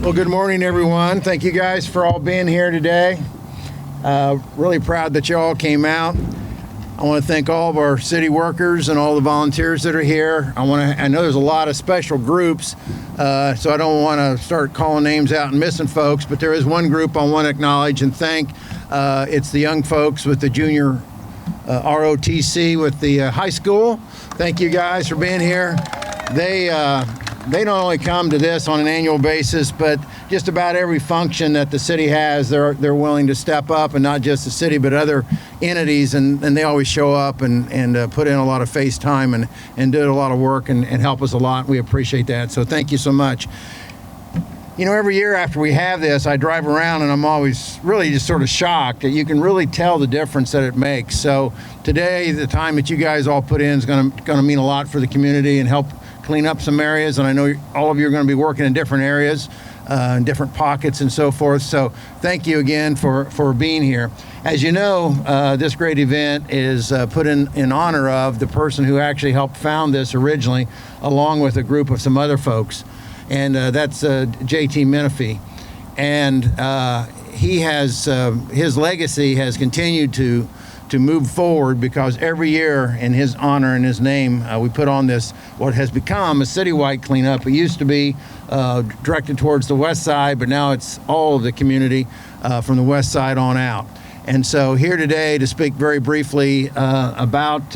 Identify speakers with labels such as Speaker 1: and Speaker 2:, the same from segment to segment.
Speaker 1: Well, good morning, everyone. Thank you guys for all being here today. Really proud that you all came out. I want to thank all of our city workers and all the volunteers that are here. I know there's a lot of special groups, so I don't want to start calling names out and missing folks, but there is one group I want to acknowledge and thank. It's the young folks with the junior ROTC with the high school. Thank you guys for being here. They not only come to this on an annual basis, but just about every function that the city has, they're willing to step up, and not just the city, but other entities, and they always show up and put in a lot of face time and did a lot of work and help us a lot. We appreciate that, so thank you so much. You know, every year after we have this, I drive around and I'm always really just sort of shocked that you can really tell the difference that it makes. So today, the time that you guys all put in is going to mean a lot for the community and help clean up some areas, and I know all of you are going to be working in different areas, in different pockets and so forth. So thank you again for being here. As you know, this great event is put in honor of the person who actually helped found this originally, along with a group of some other folks, and that's JT Menifee. And he has his legacy has continued to move forward, because every year in his honor and his name, we put on this, what has become a citywide cleanup. It used to be directed towards the west side, but now it's all of the community from the west side on out. And so here today to speak very briefly about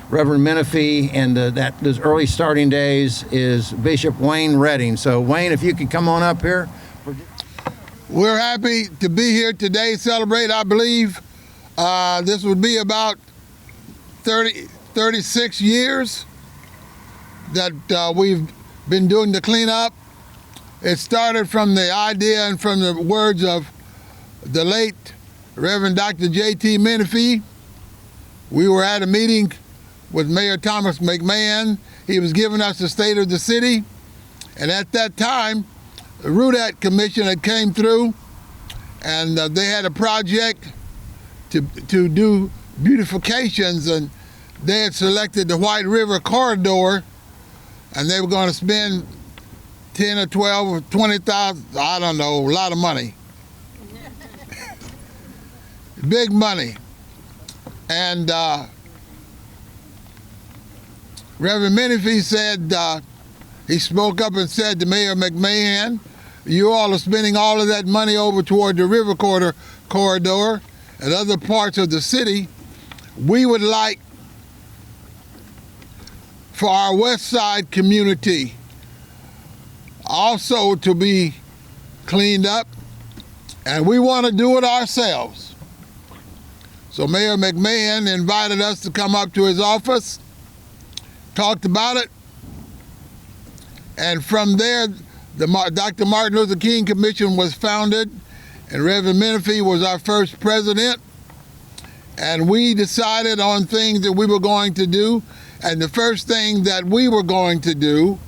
Speaker 1: Reverend Menifee and those early starting days is Bishop Wayne Redding. So Wayne, if you could come on up here.
Speaker 2: We're happy to be here today, celebrate, I believe, this would be about 36 years that we've been doing the cleanup. It started from the idea and from the words of the late Reverend Dr. J.T. Menifee. We were at a meeting with Mayor Thomas McMahon. He was giving us the state of the city. And at that time, the Rudat Commission had came through, and they had a project to do beautifications, and they had selected the White River corridor, and they were going to spend 10 or 12 or 20,000, I don't know, a lot of money. Big money. And Reverend Menifee said, he spoke up and said to Mayor McMahon, you all are spending all of that money over toward the river corridor and other parts of the city. We would like for our west side community also to be cleaned up, and we want to do it ourselves. So Mayor McMahon invited us to come up to his office, talked about it, and from there, the Dr. Martin Luther King Commission was founded, and Reverend Menifee was our first president, and we decided on things that we were going to do, and the first thing that we were going to do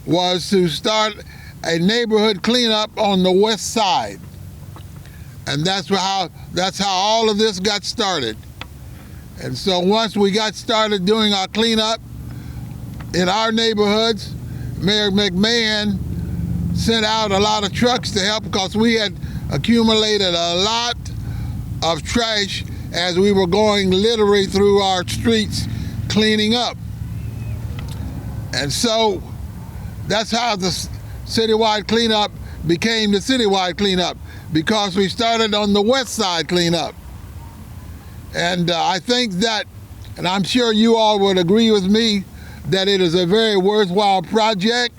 Speaker 2: was to start a neighborhood cleanup on the west side. And that's how all of this got started. And so once we got started doing our cleanup in our neighborhoods, Mayor McMahon sent out a lot of trucks to help, because we had accumulated a lot of trash as we were going literally through our streets cleaning up. And so that's how the citywide cleanup became the citywide cleanup, because we started on the west side cleanup. And I think that, and I'm sure you all would agree with me, that it is a very worthwhile project,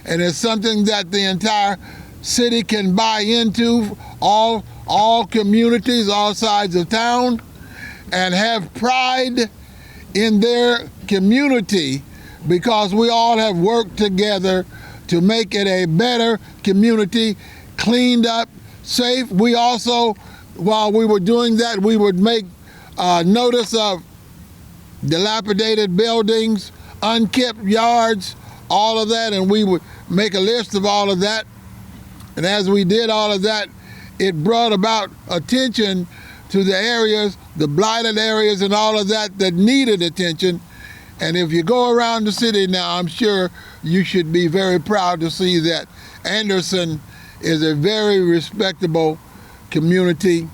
Speaker 2: and it's something that the entire city can buy into, all communities, all sides of town, and have pride in their community, because we all have worked together to make it a better community, cleaned up, safe. We also, while we were doing that, we would make notice of dilapidated buildings, unkept yards, all of that, and we would make a list of all of that. And as we did all of that, it brought about attention to the areas, the blighted areas and all of that needed attention. And if you go around the city now, I'm sure you should be very proud to see that Anderson is a very respectable community,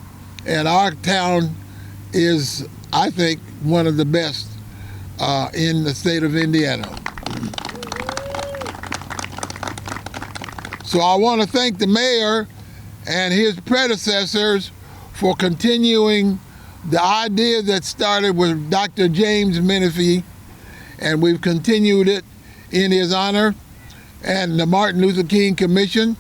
Speaker 2: and our town is, I think, one of the best in the state of Indiana. So I want to thank the mayor and his predecessors for continuing the idea that started with Dr. James Menifee, and we've continued it in his honor, and the Martin Luther King Commission.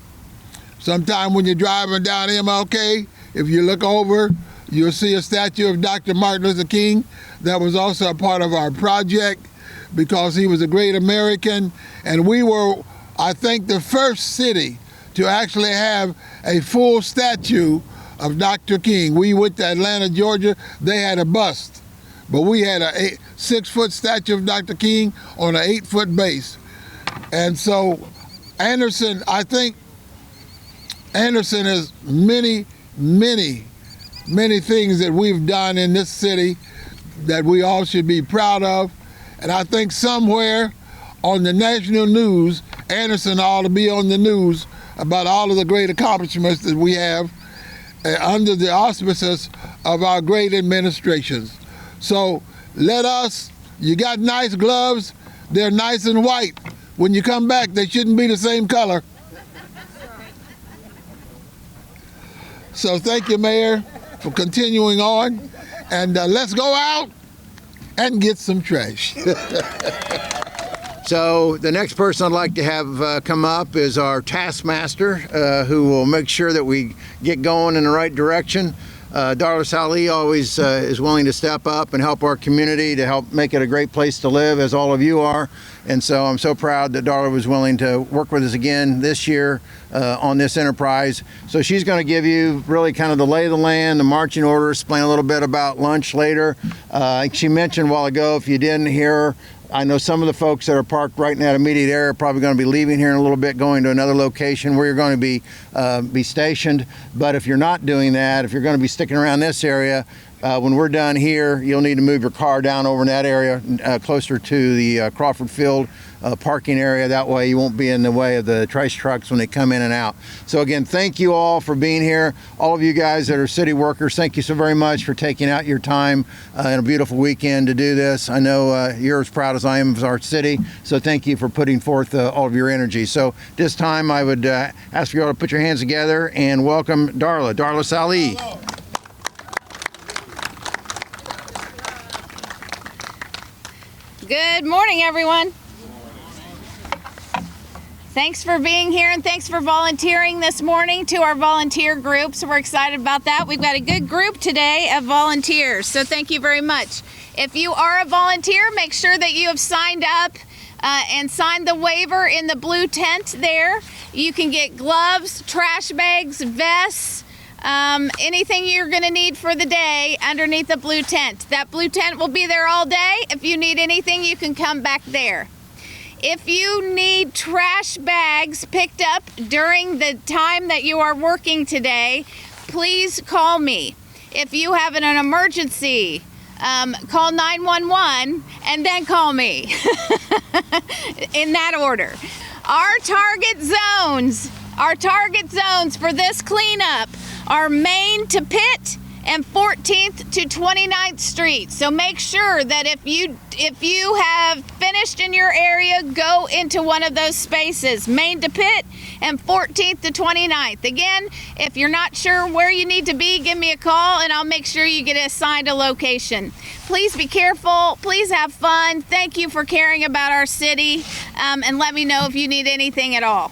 Speaker 2: Sometime when you're driving down MLK, if you look over, you'll see a statue of Dr. Martin Luther King. That was also a part of our project because he was a great American, and we were, I think, the first city to actually have a full statue of Dr. King. We went to Atlanta, Georgia. They had a bust, but we had a 6-foot statue of Dr. King on an 8-foot base. And so Anderson, I think Anderson has many things that we've done in this city that we all should be proud of. And I think somewhere on the national news, Anderson ought to be on the news about all of the great accomplishments that we have under the auspices of our great administrations. So let us, you got nice gloves, they're nice and white. When you come back, they shouldn't be the same color. So thank you, Mayor, for continuing on. And let's go out and get some trash.
Speaker 1: So the next person I'd like to have come up is our taskmaster, who will make sure that we get going in the right direction. Darla Salih always is willing to step up and help our community to help make it a great place to live, as all of you are. And so I'm so proud that Darla was willing to work with us again this year on this enterprise. So she's going to give you really kind of the lay of the land, the marching orders, explain a little bit about lunch later. Like she mentioned a while ago, if you didn't hear her, I know some of the folks that are parked right in that immediate area are probably going to be leaving here in a little bit, going to another location where you're going to be stationed. But if you're not doing that, if you're going to be sticking around this area, when we're done here, you'll need to move your car down over in that area, closer to the Crawford Field parking area. That way you won't be in the way of the trash trucks when they come in and out. So again, thank you all for being here. All of you guys that are city workers, thank you so very much for taking out your time and a beautiful weekend to do this. I know you're as proud as I am of our city, so thank you for putting forth all of your energy. So this time I would ask you all to put your hands together and welcome Darla Salih.
Speaker 3: Good morning, everyone. Thanks for being here and thanks for volunteering this morning to our volunteer group. So we're excited about that. We've got a good group today of volunteers, so thank you very much. If you are a volunteer, make sure that you have signed up and signed the waiver in the blue tent there. You can get gloves, trash bags, vests, anything you're going to need for the day underneath the blue tent. That blue tent will be there all day. If you need anything, you can come back there. If you need trash bags picked up during the time that you are working today, please call me. If you have an emergency, call 911 and then call me in that order. Our target zones for this cleanup are Main to Pitt and 14th to 29th Street. So make sure that if you have finished in your area, go into one of those spaces, Main to Pitt and 14th to 29th. Again, if you're not sure where you need to be, give me a call and I'll make sure you get assigned a location. Please be careful, please have fun. Thank you for caring about our city, and let me know if you need anything at all.